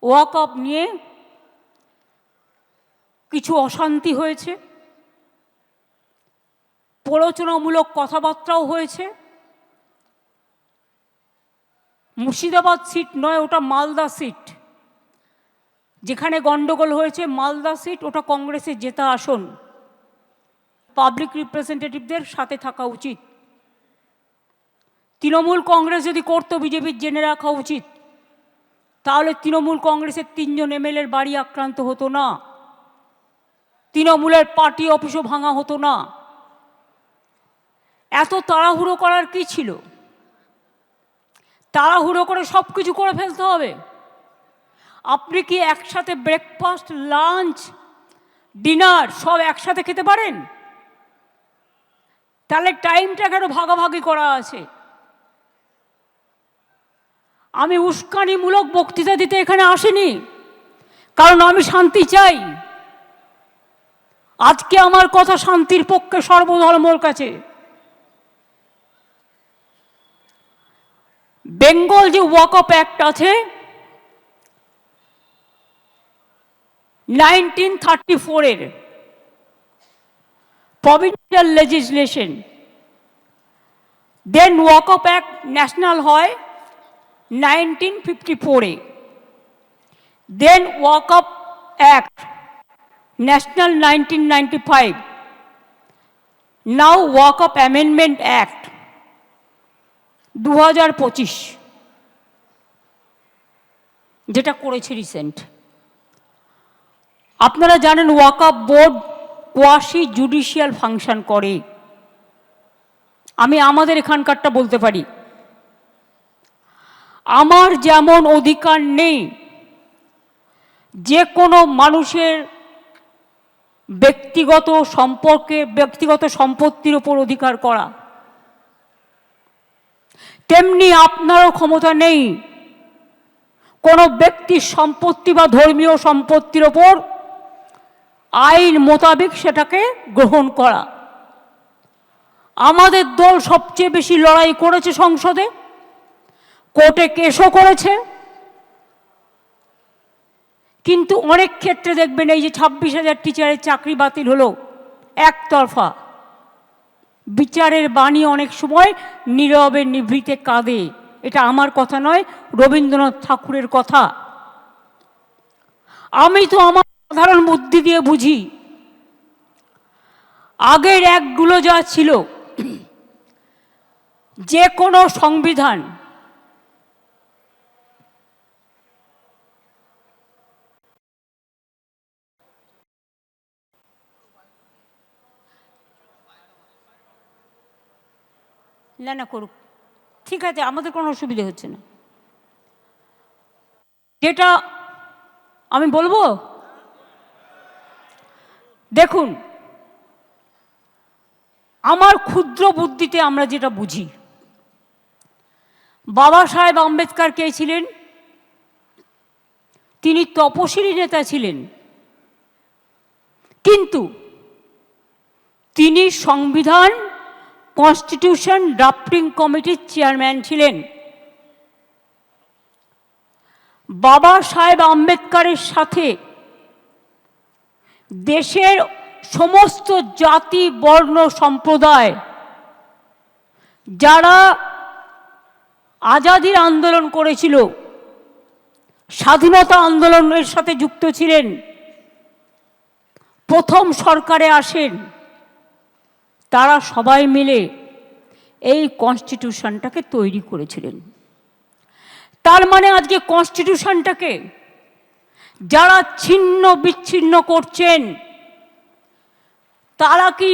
ওয়াকআপ নিয়ে কিছু অশান্তি হয়েছে, প্ররোচনামূলক কথাবার্তাও হয়েছে। মুর্শিদাবাদ সিট নয়, ওটা মালদা সিট। যেখানে গন্ডগোল হয়েছে মালদা সিট, ওটা কংগ্রেসের জেতা আসন। পাবলিক রিপ্রেজেন্টেটিভদের সাথে থাকা উচিত। তৃণমূল কংগ্রেস যদি করতো, বিজেপির জেনে রাখা উচিত, তাহলে তৃণমূল কংগ্রেসের 3 জন এমএলএর বাড়ি আক্রান্ত হতো না, তৃণমূলের পার্টি অফিসও ভাঙা হতো না। এত তাড়াহুড়ো করার কি ছিল? তাড়াহুড়ো করে সব কিছু করে ফেলতে হবে? আপনি কি একসাথে ব্রেকফাস্ট, লাঞ্চ, ডিনার সব একসাথে খেতে পারেন? তাহলে টাইমটা কেন ভাগাভাগি করা আছে? আমি উস্কানিমূলক বক্তৃতা দিতে এখানে আসিনি, কারণ আমি শান্তি চাই। আজকে আমার কথা শান্তির পক্ষে সর্বধর্মর কাছে। বেঙ্গল যে ওয়াকআপ অ্যাক্ট আছে 1934-এর প্রভিন্সিয়াল লেজিসলেশন, দেন ওয়াকআপ অ্যাক্ট ন্যাশনাল হয় 1954-এ, দেন ওয়াকআপ অ্যাক্ট ন্যাশনাল 1995, নাও ওয়াকআপ অ্যামেন্ডমেন্ট অ্যাক্ট 2025, যেটা করেছে রিসেন্ট। আপনারা জানেন ওয়াকআপ বোর্ড কোয়াসি জুডিশিয়াল ফাংশন করে। আমি আমাদের এখানকারটা বলতে পারি। আমার যেমন অধিকার নেই যে কোনো মানুষের ব্যক্তিগত সম্পত্তির উপর অধিকার করা, তেমনি আপনারও ক্ষমতা নেই কোনো ব্যক্তির সম্পত্তি বা ধর্মীয় সম্পত্তির ওপর আইন মোতাবেক সেটাকে গ্রহণ করা। আমাদের দল সবচেয়ে বেশি লড়াই করেছে সংসদে, কোর্টে কেসও করেছে, কিন্তু অনেক ক্ষেত্রে দেখবেন এই যে 26,000 টিচারের চাকরি বাতিল হলো, একতরফা বিচারের বাণী অনেক সময় নীরবে নিভৃতে কাঁদে। এটা আমার কথা নয়, রবীন্দ্রনাথ ঠাকুরের কথা। আমি তো আমার সাধারণ বুদ্ধি দিয়ে বুঝি। আগের অ্যাক্টগুলো যা ছিল, যে কোনো সংবিধান না করুক, ঠিক আছে, আমাদের কোনো অসুবিধা হচ্ছে না। যেটা আমি বলবো, দেখুন, আমার ক্ষুদ্র বুদ্ধিতে আমরা যেটা বুঝি, বাবা সাহেব আম্বেদকর কে ছিলেন? তিনি তপশিলি নেতা ছিলেন, কিন্তু তিনি সংবিধান কনস্টিটিউশন ড্রাফটিং কমিটির চেয়ারম্যান ছিলেন। বাবা সাহেব আম্বেদকরের সাথে দেশের সমস্ত জাতি, বর্ণ, সম্প্রদায় যারা আজাদির আন্দোলন করেছিল, স্বাধীনতা আন্দোলনের সাথে যুক্ত ছিলেন, প্রথম সরকারে আসেন, তারা সবাই মিলে এই কনস্টিটিউশনটাকে তৈরি করেছিলেন। তার মানে আজকে কনস্টিটিউশনটাকে যারা ছিন্ন বিচ্ছিন্ন করছেন, তারা কি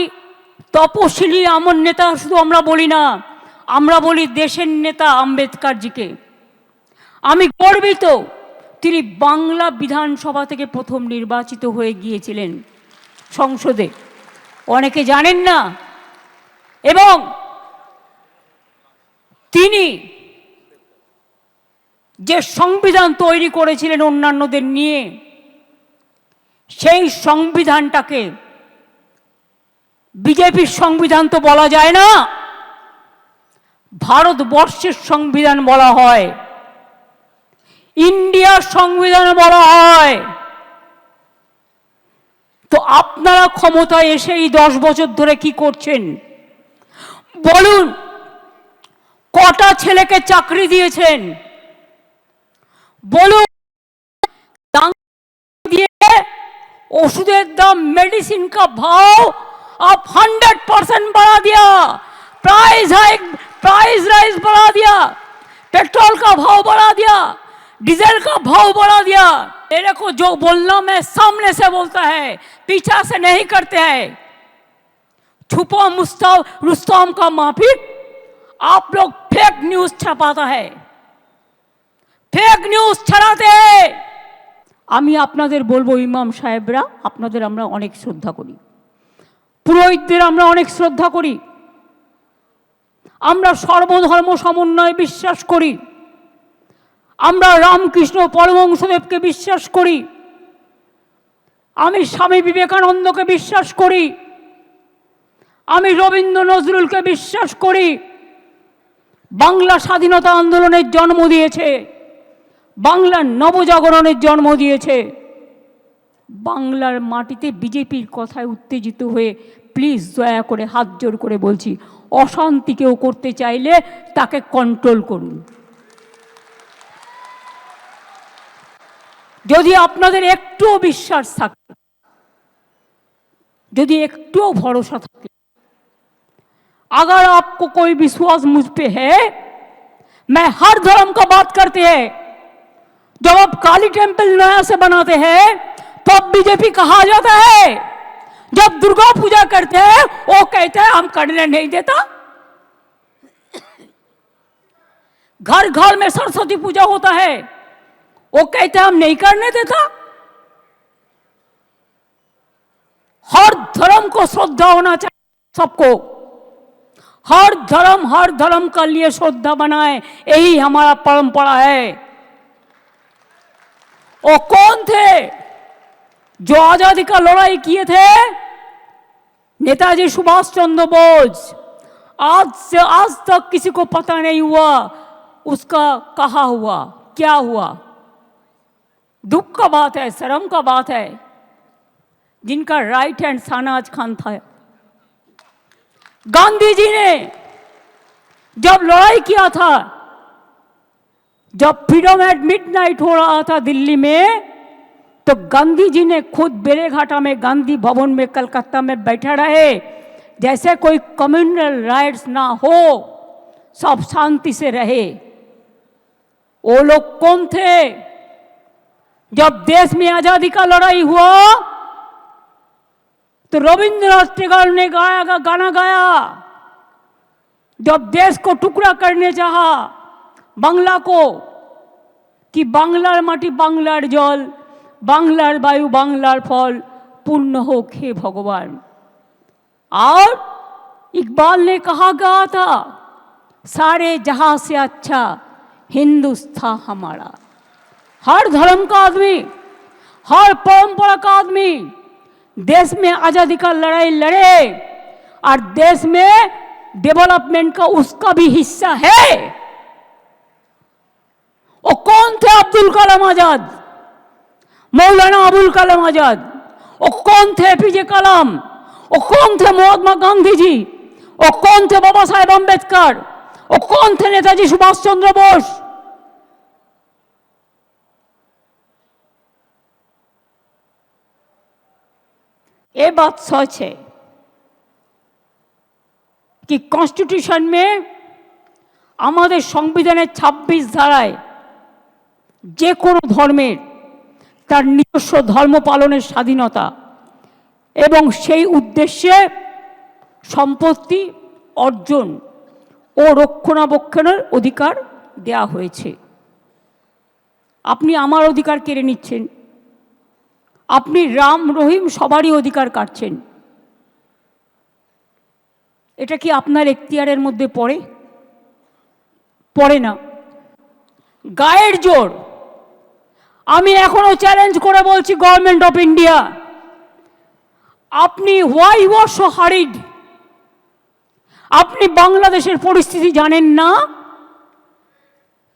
তপশিলি আমর নেতা? শুধু আমরা বলি না, আমরা বলি দেশের নেতা আম্বেদকরজিকে। আমি গর্বিত, তিনি বাংলা বিধানসভা থেকে প্রথম নির্বাচিত হয়ে গিয়েছিলেন সংসদে, অনেকে জানেন না। এবং তিনি যে সংবিধান তৈরি করেছিলেন অন্যান্যদের নিয়ে, সেই সংবিধানটাকে বিজেপির সংবিধান তো বলা যায় না, ভারতবর্ষের সংবিধান বলা হয়। ইন্ডিয়ার সংবিধানে বলা হয়। তো আপনারা ক্ষমতায় এসে এই 10 বছর ধরে কি করছেন বলুন? কটা ছেলেকে চাকরি দিয়েছেন বলুন? दिए औषधेर दाम, मेडिसिन का भाव आप 100% बढ़ा दिया, प्राइस राइज बढ़ा दिया, पेट्रोल का भाव बढ़ा दिया, डीजल का भाव बढ़ा दिया। मेरे को जो बोलना मैं सामने से बोलता है, पीछा से नहीं करते हैं। छुपा रुस्तम का माफिक आप लोग फेक न्यूज छपाता है, फेक न्यूज छड़ाते हैं। আমি আপনাদের বলবো ইমাম সাহেবরা, আপনাদের আমরা অনেক শ্রদ্ধা করি, পুরোহিতদের আমরা অনেক শ্রদ্ধা করি, আমরা সর্বধর্ম সমন্বয়ে বিশ্বাস করি, আমরা রামকৃষ্ণ পরমহংসদেবকে বিশ্বাস করি, আমি স্বামী বিবেকানন্দকে বিশ্বাস করি, আমি রবীন্দ্র নজরুলকে বিশ্বাস করি। বাংলা স্বাধীনতা আন্দোলনের জন্ম দিয়েছে, বাংলার নবজাগরণের জন্ম দিয়েছে। বাংলার মাটিতে বিজেপির কথায় উত্তেজিত হয়ে প্লিজ দয়া করে হাত জোর করে বলছি, অশান্তি কেউ করতে চাইলে তাকে কন্ট্রোল করুন। যদি আপনাদের একটুও বিশ্বাস থাকে, যদি একটুও ভরসা থাকে, अगर आपको कोई विश्वास मुझ पे है, मैं हर धर्म का बात करते हैं। जब आप काली टेंपल नया से बनाते हैं तो अब बीजेपी कहा जाता है, जब दुर्गा पूजा करते हैं वो कहते हैं हम करने नहीं देता। घर घर में सरस्वती पूजा होता है, वो कहते हैं हम नहीं करने देता। हर धर्म को श्रद्धा होना चाहिए सबको, हर धर्म का लिए श्रद्धा बनाए, यही हमारा परंपरा है। वो कौन थे जो आजादी का लड़ाई किए थे? नेताजी सुभाष चंद्र बोस। आज तक किसी को पता नहीं हुआ उसका कहा हुआ, क्या हुआ। दुख का बात है, शर्म का बात है, जिनका राइट हैंड शाहनवाज खान था। गांधी जी ने जब लड़ाई किया था, जब फ्रीडम एट मिडनाइट हो रहा था दिल्ली में, तो गांधी जी ने खुद बेलेघाटा में गांधी भवन में कलकत्ता में बैठे रहे, जैसे कोई कम्युनल राइट्स ना हो, सब शांति से रहे। वो लोग कौन थे? जब देश में आजादी का लड़ाई हुआ तो रविंद्रनाथ टैगोर ने गाना गाया, जब देश को टुकड़ा करने चाहा बांग्ला को, कि बांग्लार माटी बांग्लार जल, बांग्लार वायु बांग्लार फल, पूर्ण हो हे भगवान। और इकबाल ने कहा गया था, सारे जहां से अच्छा हिंदुस्तान हमारा। हर धर्म का आदमी, हर परंपरा का आदमी देश में आजादी का लड़ाई लड़े, और देश में डेवलपमेंट का उसका भी हिस्सा है। वो कौन थे? अब्दुल कलाम आजाद, मौलाना अबुल कलाम आजाद। वो कौन थे? एपीजे कलाम। वो कौन थे? महात्मा गांधी जी। वो कौन थे? बाबा साहेब अम्बेडकर। वो कौन थे? नेताजी सुभाष चंद्र बोस। ये बात सच है कि कॉन्स्टिट्यूशन में हमारे संविधान 26 धाराয় যে কোনো ধর্মের তার নিজস্ব ধর্ম পালনের স্বাধীনতা এবং সেই উদ্দেশ্যে সম্পত্তি অর্জন ও রক্ষণাবেক্ষণের অধিকার দেয়া হয়েছে। আপনি আমার অধিকার কেড়ে নিচ্ছেন, আপনি রাম রহিম সবারই অধিকার কাটছেন। এটা কি আপনার এখতিয়ারের মধ্যে পড়ে? পড়ে না। গায়ের জোর আমি এখনো চ্যালেঞ্জ করে বলছি গভর্নমেন্ট অফ ইন্ডিয়া, আপনি why you are so hurried? আপনি বাংলাদেশের পরিস্থিতি জানেন না?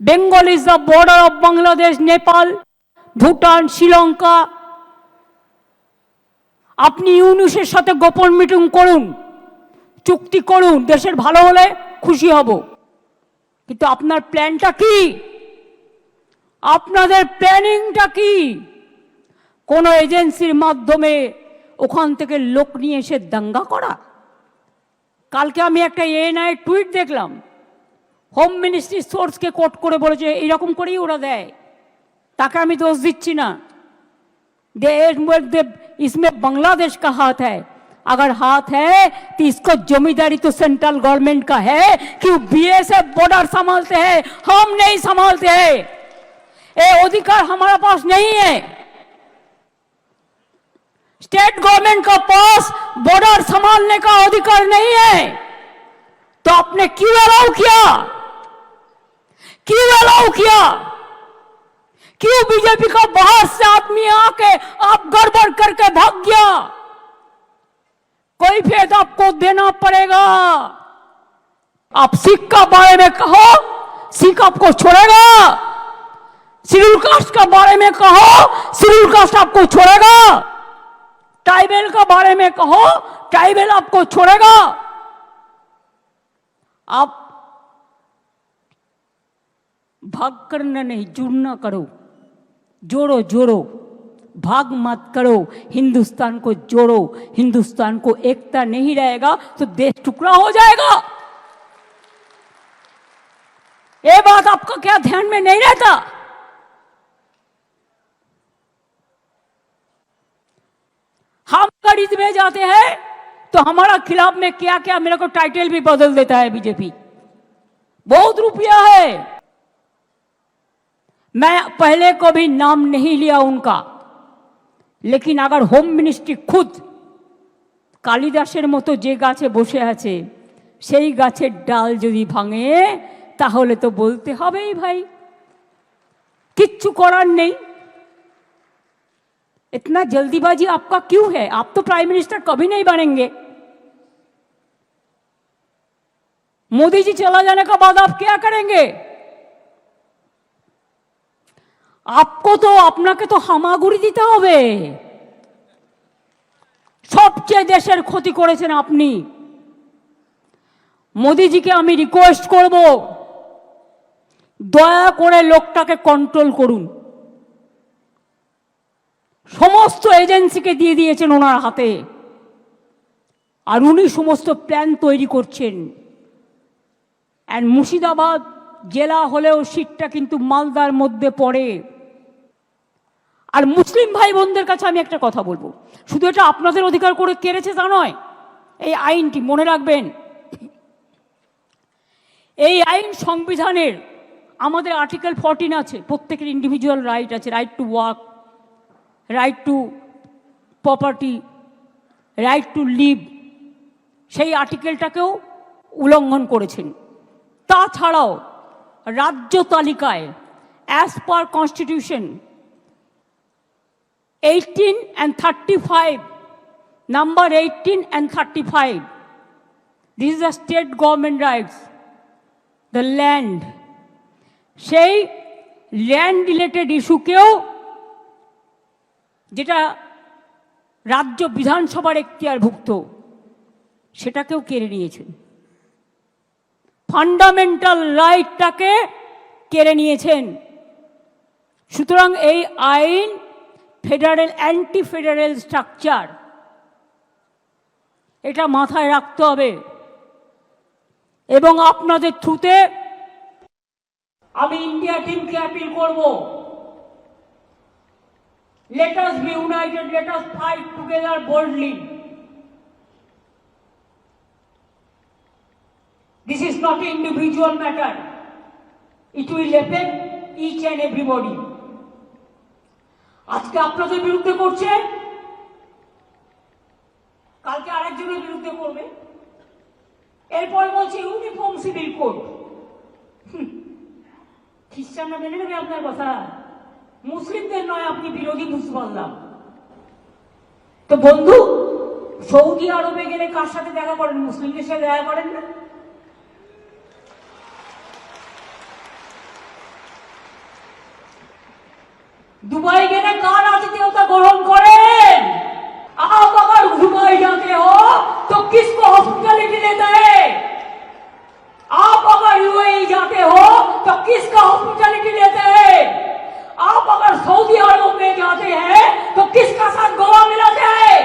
Bengal is the border of Bangladesh, Nepal, Bhutan, Sri Lanka. আপনি ইউনুসের সাথে গোপন মিটিং করুন, চুক্তি করুন, দেশের ভালো হলে খুশি হব। কিন্তু আপনার প্ল্যানটা কি? আপনাদের প্ল্যানিংটা কি? কোন এজেন্সির মাধ্যমে ওখান থেকে লোক নিয়ে এসে দাঙ্গা করা? কালকে আমি একটা এএনআই টুইট দেখলাম, হোম মিনিস্ট্রি সোর্সকে কোট করে বলেছে এইরকম করেই ওরা দেয়। তাকে আমি দোষ দিচ্ছি না, इसमें बांग्लादेश का हाथ है। अगर हाथ है तो इसको जमींदारी तो सेंट्रल गवर्नमेंट का है कि बीएसएफ बॉर्डर संभालते हैं, हम नहीं संभालते हैं। ये अधिकार हमारे पास नहीं है। स्टेट गवर्नमेंट का पास बॉर्डर संभालने का अधिकार नहीं है। तो आपने क्यों अलाउ किया? क्यों अलाउ किया? क्यों बीजेपी का बाहर से आदमी आके आप गड़बड़ करके भाग गया? कोई फेद आपको देना पड़ेगा। आप सिख का बारे में कहो, सिख आपको छोड़ेगा। शेड्यूल कास्ट का बारे में कहो, शेड्यूल कास्ट आपको छोड़ेगा। ट्राइबल का बारे में कहो, ट्राइबल आपको छोड़ेगा। आप भाग करना नहीं, जुड़ना करो, जोड़ो जोड़ो, भाग मत करो। हिंदुस्तान को जोड़ो। हिंदुस्तान को एकता नहीं रहेगा तो देश टुकड़ा हो जाएगा। ये बात आपका क्या ध्यान में नहीं रहता? हम खरीद में जाते हैं तो हमारा खिलाफ में क्या क्या मेरे को टाइटल भी बदल देता है बीजेपी। बहुत रुपया है। मैं पहले कभी नाम नहीं लिया उनका, लेकिन अगर होम मिनिस्ट्री खुद कालिदासेर मतो जे गाছে বসে আছে সেই গাছের ডাল যদি ভাঙে তাহলে তো বলতে হবেই ভাই, কিচ্ছু করার নেই। इतना जल्दीबाजी आपका क्यों है? आप तो प्राइम मिनिस्टर कभी नहीं बनेंगे। मोदी जी चला जाने के बाद आप क्या करेंगे? आपको तो আপনাকে তো হামাগুড়ি দিতে হবে। সবচেয়ে দেশের ক্ষতি করেছেন আপনি। মোদিজিকে আমি রিকোয়েস্ট করব, দয়া করে লোকটাকে কন্ট্রোল করুন। সমস্ত এজেন্সিকে দিয়ে দিয়েছেন ওনার হাতে, আর উনি সমস্ত প্ল্যান তৈরি করছেন। এন্ড মুর্শিদাবাদ জেলা হলেও সিটটা কিন্তু মালদার মধ্যে পড়ে। আর মুসলিম ভাই বোনদের কাছে আমি একটা কথা বলবো, শুধু এটা আপনাদের অধিকার করে কেড়েছে তা নয়, এই আইনটি মনে রাখবেন, এই আইন সংবিধানের আমাদের আর্টিকেল 14 আছে, প্রত্যেকের ইন্ডিভিজুয়াল রাইট আছে, right to work, right to property, right to live. সেই আর্টিকেলটাকেও উল্লঙ্ঘন করেছেন। তাছাড়াও রাজ্য তালিকায় as per constitution 18 and 35, number 18 and 35, this is the state government rights, the land, সেই ল্যান্ড রিলেটেড ইস্যুকেও, যেটা রাজ্য বিধানসভার এখতিয়ারভুক্ত, সেটাকেও কেড়ে নিয়েছেন। ফান্ডামেন্টাল রাইটটাকে কেড়ে নিয়েছেন। সুতরাং এই আইন ফেডারেল, অ্যান্টি ফেডারেল স্ট্রাকচার, এটা মাথায় রাখতে হবে। এবং আপনাদের থ্রুতে আমি ইন্ডিয়া টিমকে অ্যাপিল করব, let us be united, let us fight together boldly. This is not an individual matter, it will affect each and everybody. আজকে আপনাদের বিরুদ্ধে করছে, কালকে আরেকজনের বিরুদ্ধে করবে, এরপরে বলছে ইউনিফর্ম সিভিল কোড। খ্রিস্টানরা মেনে নেবে আপনার কথা? মুসলিমদের নয়, আপনি বিরোধী বুঝতে পারলাম। তো বন্ধু, সৌদি আরবে গেলে কার সাথে দেখা করেন? মুসলিমদের সাথে দেখা করেন না? दुबई গেলে কার আতিথেয়তা গ্রহণ করেন? आप अगर दुबई जाते हो तो किसको हॉस्पिटैलिटी देते हैं? आप अगर यूएई जाते हो तो किसका हॉस्पिटैलिटी लेते हैं? आप अगर सऊदी अरब में जाते हैं तो किसका साथ गला मिलाते हैं?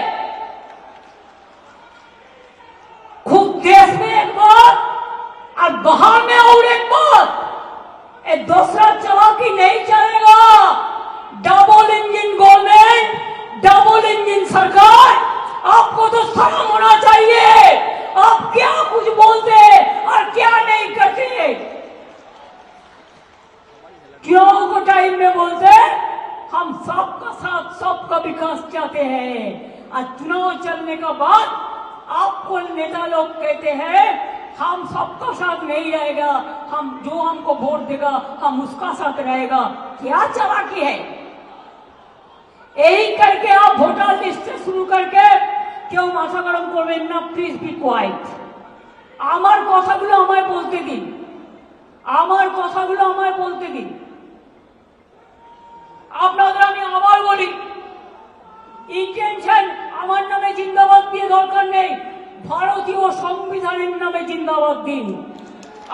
खुद देश में एक बात और बाहर में और एक बात, ये दूसरा चालाकी नहीं चलेगा। Double engine government, double engine सरकार, आपको तो शर्म होना चाहिए। आप क्या कुछ बोलते और क्या नहीं करते। चुनाव को टाइम में बोलते हम सबका साथ सबका विकास चाहते हैं, और चुनाव चलने के बाद आपको नेता लोग कहते हैं हम सबका साथ नहीं रहेगा, हम जो हमको वोट देगा हम उसका साथ रहेगा। क्या चालाकी है। यही करके आप वोटर लिस्ट से शुरू करके কেউ মাথা গরম করবেন না, প্লিজ বি কোয়াইট। আমার কথাগুলো আমায় বলতে দিন, আমার কথাগুলো আমায় বলতে দিন। আপনাদের আমি আবার বলি, ইন্টেনশন আমার নামে জিন্দাবাদ দিয়ে দরকার নেই, ভারতীয় সংবিধানের নামে জিন্দাবাদ দিন।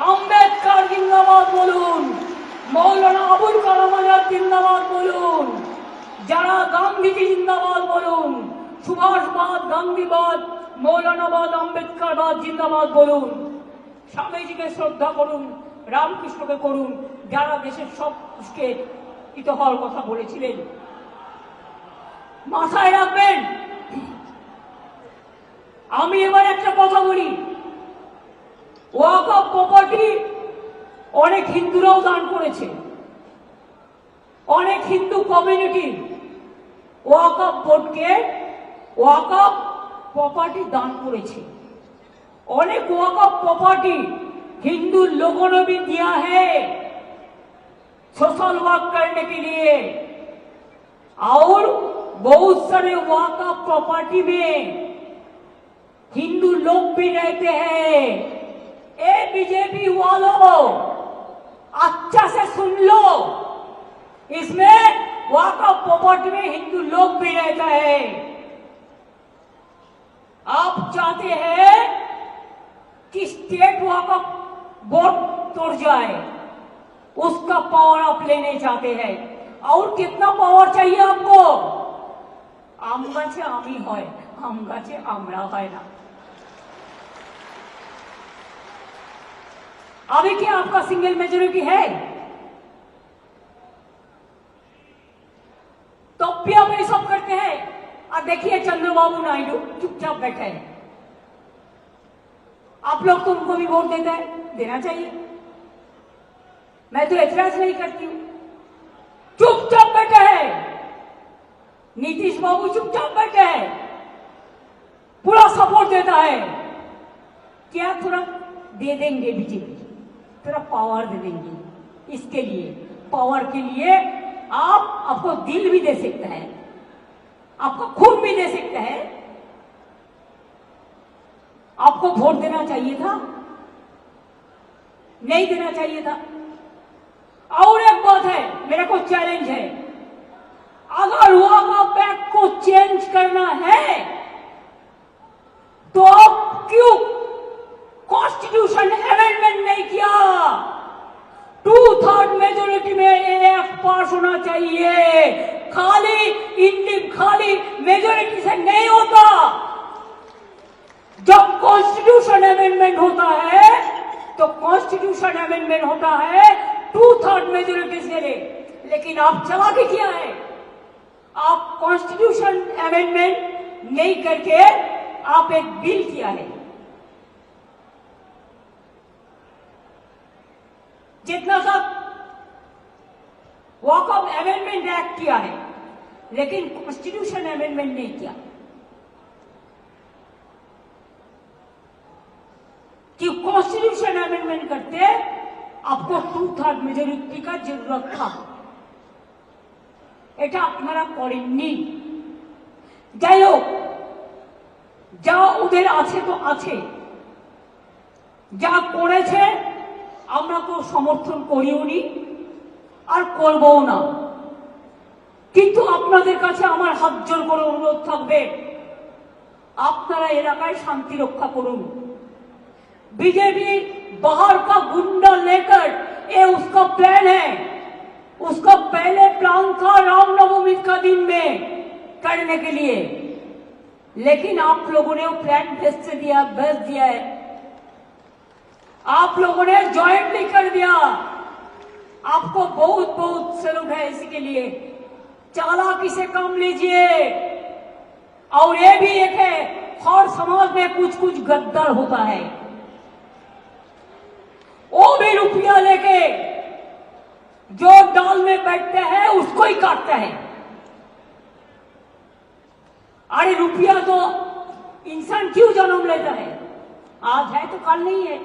আম্বেদকর জিন্দাবাদ বলুন, মৌলানা আবুল কালাম আজাদ জিন্দাবাদ বলুন, যারা গান্ধীজি জিন্দাবাদ বলুন, সুভাষবাদ, গান্ধীবাদ, মৌলানাবাদ, আম্বেদকরবাদ জিন্দাবাদ বলুন। স্বামীজিকে শ্রদ্ধা করুন, রামকৃষ্ণকে করুন, যারা দেশের সব মানুষকে হিত হওয়ার কথা বলেছিলেন। মাথায় রাখবেন। আমি এবার একটা কথা বলি, ওয়াকফ প্রপার্টি অনেক হিন্দুরাও দান করেছে, অনেক হিন্দু কমিউনিটি ওয়াকফ বোর্ডকে ওয়াকফ प्रॉपर्टी दान करेছে। अनेक वक़्फ़ प्रॉपर्टी हिंदू लोगों ने भी दिया है सोशल वर्क करने के लिए, और बहुत सारे वक़्फ़ प्रॉपर्टी में हिंदू लोग भी रहते हैं। ए बीजेपी वालों अच्छा से सुन लो, इसमें वक़्फ़ प्रॉपर्टी में हिंदू लोग भी रहता है। आप चाहते हैं कि स्टेट वक़्फ़ बोर्ड तोड़ जाए, उसका पावर आप लेने चाहते हैं। और कितना पावर चाहिए आपको? आम गाছে আমি হয়, আম গাছে আমরা হয় না। अभी क्या आपका सिंगल मेजोरिटी है? तो भी आप ये सब करते हैं। और देखिए चंद्रबाबू नायडू चुपचाप बैठे हैं। आप लोग तो उनको भी वोट देते हैं, देना चाहिए, मैं तो एतराज नहीं करती हूं। चुपचाप बैठे हैं। नीतीश बाबू चुपचाप बैठे हैं, पूरा सपोर्ट देता है। क्या थोड़ा दे देंगे बीजेपी, थोड़ा पावर दे देंगे। इसके लिए पावर के लिए आपको दिल भी दे सकता है, आपको खून भी दे सकता है। आपको वोट देना चाहिए था, नहीं देना चाहिए था। और एक बात है, मेरे को चैलेंज है, अगर वक़्फ़ एक्ट को चेंज करना है तो आप क्यों कॉन्स्टिट्यूशन अमेंडमेंट नहीं किया? 2/3 मेजोरिटी में एक्ट पास होना चाहिए। खाली मेजोरिटी से नहीं होता। जब कॉन्स्टिट्यूशन अमेंडमेंट होता है तो कॉन्स्टिट्यूशन अमेंडमेंट होता है 2/3 मेजोरिटी से। लेकिन आप चालाकी किया है, आप कॉन्स्टिट्यूशन अमेंडमेंट नहीं करके आप एक बिल किया है। जितना सा वक़्फ़ अमेंडमेंट एक्ट किया है, लेकिन कॉन्स्टिट्यूशन अमेंडमेंट नहीं किया। कि कॉन्स्टिट्यूशन अमेंडमेंट करते आपको 2/3 मेजोरिटी का जरूरत था, এটা আপনারা করেননি। যাই হোক, যা ওদের আছে তো আছে, যা করেছে আমরা তো সমর্থন করিও নি আর করবও না। কিন্তু আপনাদের কাছে আমার হাত জোর করে অনুরোধ থাকবে, আপনারা এলাকায় शांति रक्षा করুন। बीजेपी बाहर का गुंडा लेकर ये उसका प्लान है, उसका पहले प्लान था रामनवमी का दिन में करने के लिए, लेकिन आप लोगों ने वो प्लान भेज दिया है। आप लोगों ने ज्वाइंटली कर दिया। आपको बहुत बहुत सैल्यूट है इसी के लिए। चालाकी से काम लीजिए। और ये भी एक है, हर समाज में कुछ कुछ गद्दार होता है, वो भी रुपया लेके जो डाल में बैठते हैं उसको ही काटता है। अरे रुपया तो इंसान क्यों जन्म लेता है? आज है तो कल नहीं है।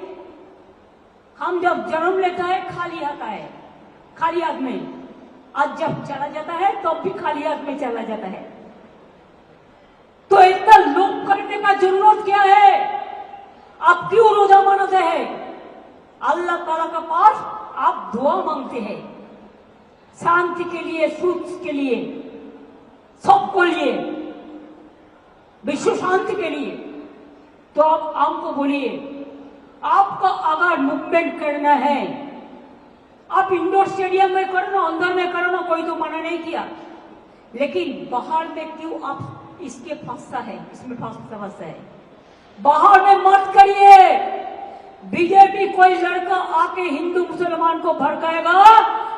हम जब जन्म लेता है खाली आता है, खाली हाथ में। आज जब चला जाता है तब भी खाली हाथ में चला जाता है। तो इतना लोभ करने का जरूरत क्या है? आप क्यों रोजा मनाते हैं? अल्लाह ताला का पास आप दुआ मांगते हैं, शांति के लिए, सुख के लिए, सबको लिए, विश्व शांति के लिए। तो आप हमको बोलिए, आपका अगर मूवमेंट करना है, आप इंडोर स्टेडियम में करना, अंदर में करना, कोई तो मना नहीं किया, लेकिन बाहर में क्यों आप इसके फंसा है, इसमें फंसा है। बाहर में मत करिए। बीजेपी कोई लड़का आके हिंदू मुसलमान को भड़काएगा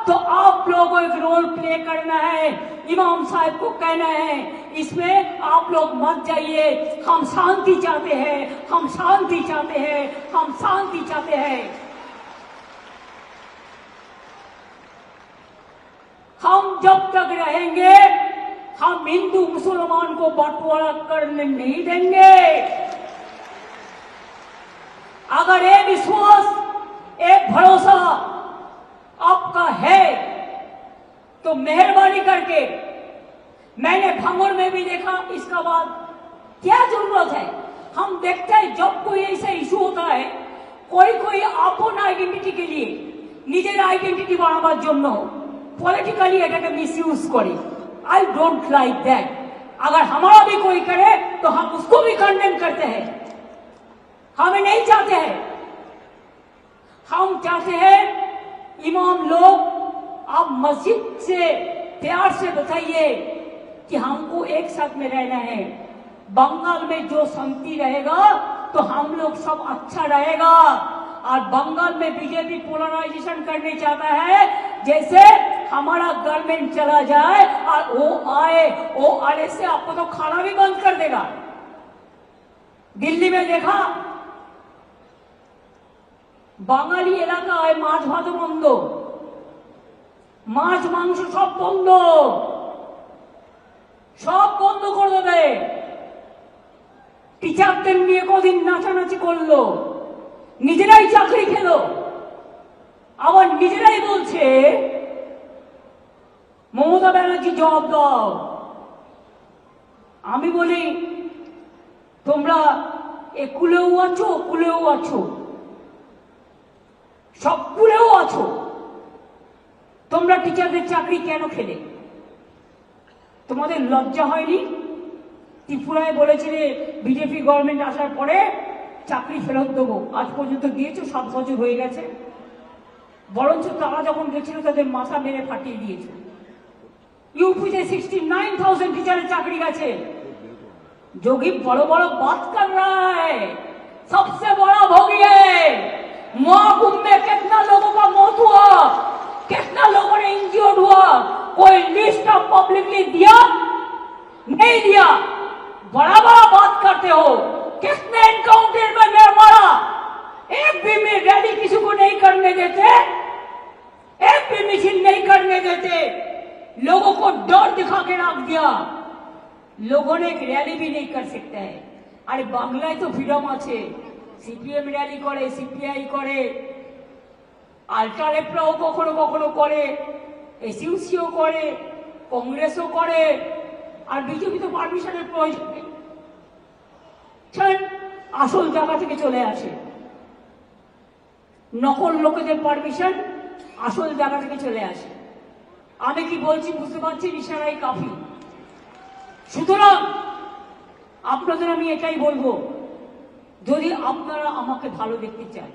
तो आप लोगों को एक रोल प्ले करना है, इमाम साहब को कहना है, इसमें आप लोग मत जाइए। हम शांति चाहते हैं, हम शांति चाहते हैं, हम शांति चाहते हैं। हम जब तक रहेंगे हम हिंदू मुसलमान को बंटवारा करने नहीं देंगे। अगर ये विश्वास, एक भरोसा आपका है तो मेहरबानी करके, मैंने भांगड़ में भी देखा, इसका बाद क्या जरूरत है? हम देखते हैं जब कोई ऐसा इशू होता है, कोई अपन आइडेंटिटी के लिए, निजेर आइडेंटिटी बानाबार जन्य पॉलिटिकली एटाके मिसयूज करे। I don't like that. अगर हमारा भी कोई करे तो हम उसको भी कंडेम करते हैं। हमें नहीं चाहते हैं। हम चाहते हैं इमाम लोग, आप मस्जिद से प्यार से बताइए कि हमको एक साथ में रहना है। बंगाल में जो शांति रहेगा तो हम लोग सब अच्छा रहेगा। और बंगाल में बीजेपी पोलराइजेशन करने चाहता है, जैसे हमारा गवर्नमेंट चला जाए और वो आने से आपको तो खाना भी बंद कर देगा। दिल्ली में देखा, বাঙালি এলাকায় মাছ ভাত বন্ধ, মাছ মাংস সব বন্ধ, সব বন্ধ করে দেবে। টিচারদের নিয়ে কদিন নাচানাচি করলো, নিজেরাই চাকরি খেলো, আবার নিজেরাই বলছে মমতা ব্যানার্জি জবাব দাও। আমি বলি তোমরা একুলেও আছো, কুলেও আছো, সব কুলেও আছো, তোমরা টিচারদের চাকরি কেন খেলে? তোমাদের লজ্জা হয়নি? ত্রিপুরায় বলেছিলে বিজেপি গভর্নমেন্ট আসার পরে চাকরি ফেরত দেবো, আজ পর্যন্ত দিয়েছো, 7 বছর হয়ে গেছে। বরঞ্চ তারা যখন গেছিল তাদের মাথা মেরে ফাটিয়ে দিয়েছে। यूपी से 69,000 टीचर चाकरी गए। जोगी बड़ो बड़ो बात कर रहा है, सबसे बड़ा भोगी है। महाकुंभ में कितना लोगों का मौत हुआ, कितना लोगों ने इंजर्ड हुआ, कोई लिस्ट ऑफ पब्लिकली दिया? नहीं दिया। बड़ा बड़ा बात करते हो। किसने एनकाउंटर में मारा? एक भी में रैली किसी को नहीं करने देते, एक भी मिছিল नहीं करने देते, लोगों को डर दिखा के रख दिया। लोगों ने एक रैली भी नहीं कर सकते है। अरे बांग्लाয় तो फ्रीडम আছে, সিপিএম র‍্যালি করে, সিপিআই করে, আল্ট্রালেফরাও কখনো কখনো করে, এসইউসিও করে, কংগ্রেসও করে, আর বিজেপি তো পারমিশনের প্রয়োজন নেই। আসল জায়গা থেকে চলে আসে, নকল লোকেদের পারমিশন আসল জায়গা থেকে চলে আসে। আমি কি বলছি বুঝতে পারছি, ইশারাই কাফি। সুতরাং আপনাদের আমি এটাই বলবো, যদি আপনারা আমাকে ভালো দেখতে চান,